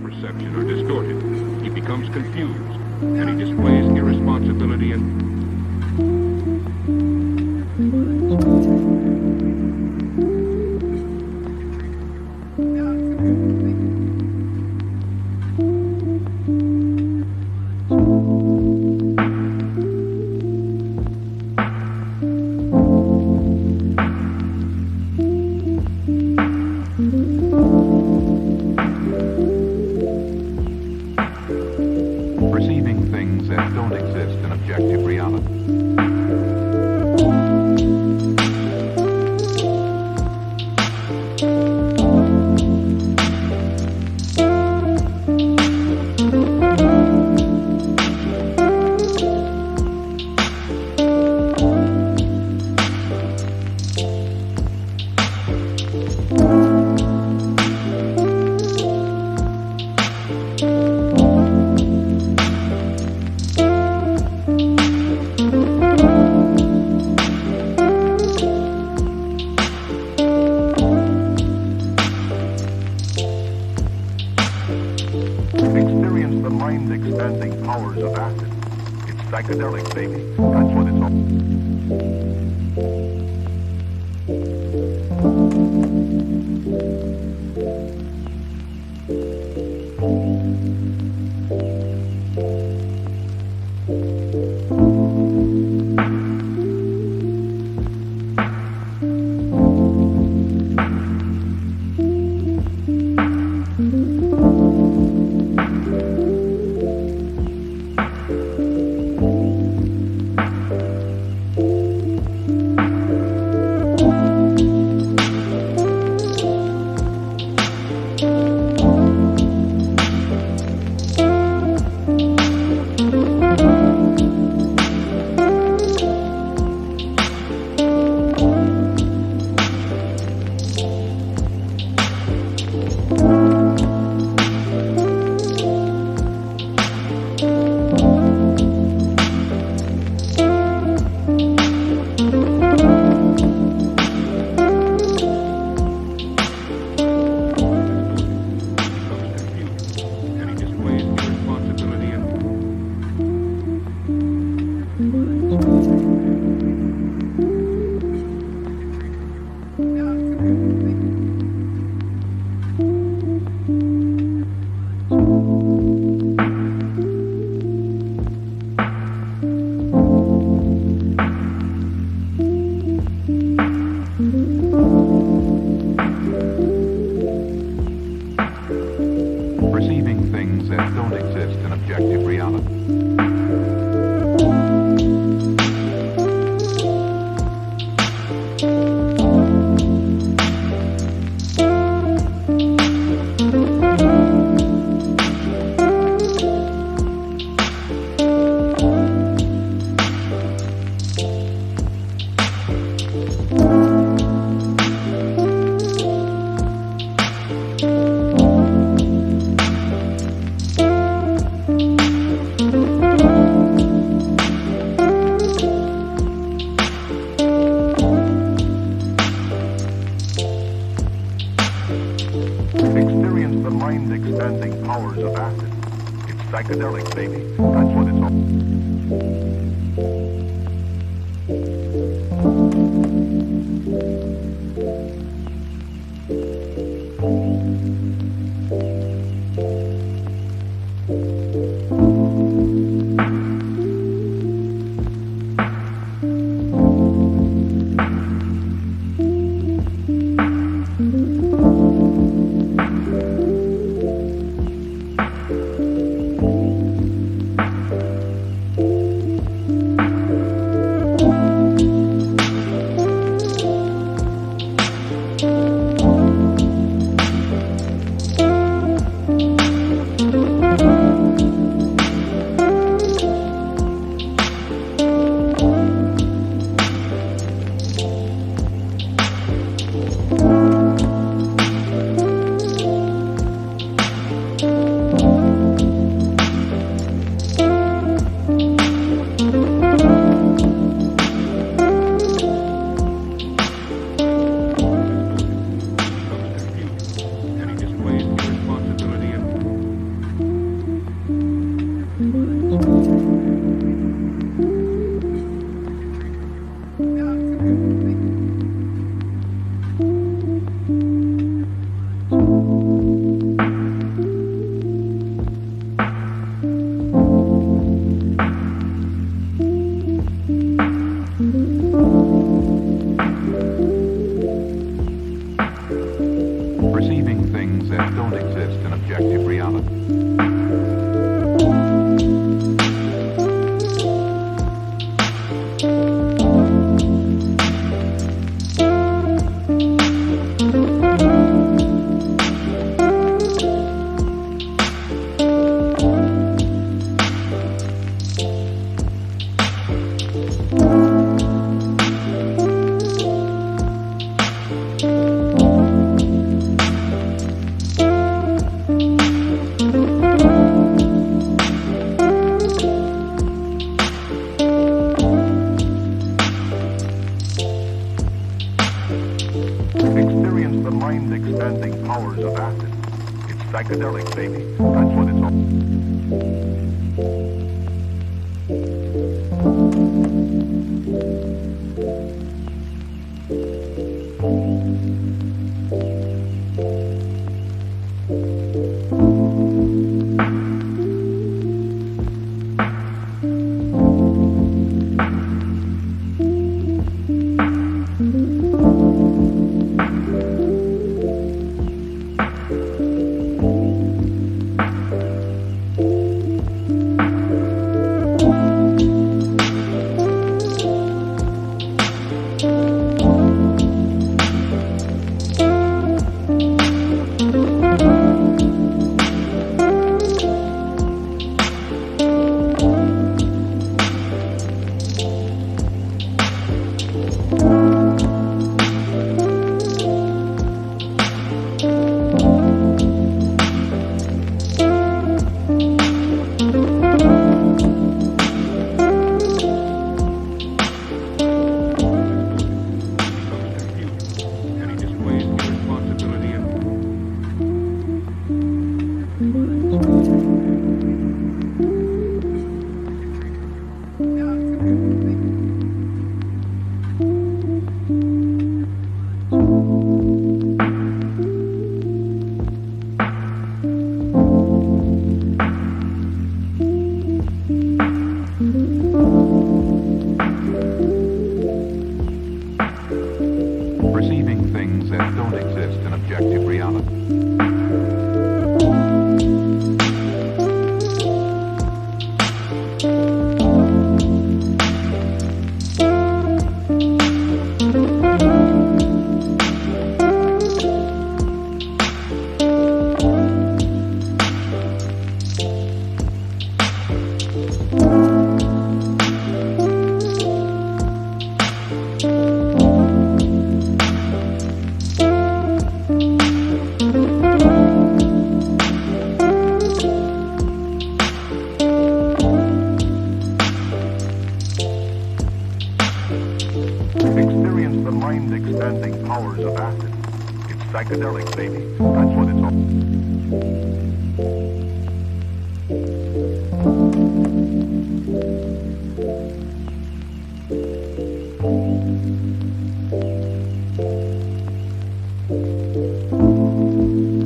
perception are distorted. He becomes confused, and he displays irresponsibility and perceiving things that don't exist in objective reality. Experience the mind-expanding powers of acid. It's psychedelic, baby. That's what it's all. Perceiving things that don't exist in objective reality. Experience the mind-expanding powers of acid. It's psychedelic, baby. That's what it's all. don't exist in objective reality. Experience the mind-expanding powers of acid. It's psychedelic, baby. That's what it's all. Perceiving things that don't exist in objective reality. Experience the mind-expanding powers of acid. It's psychedelic, baby. That's what it's all.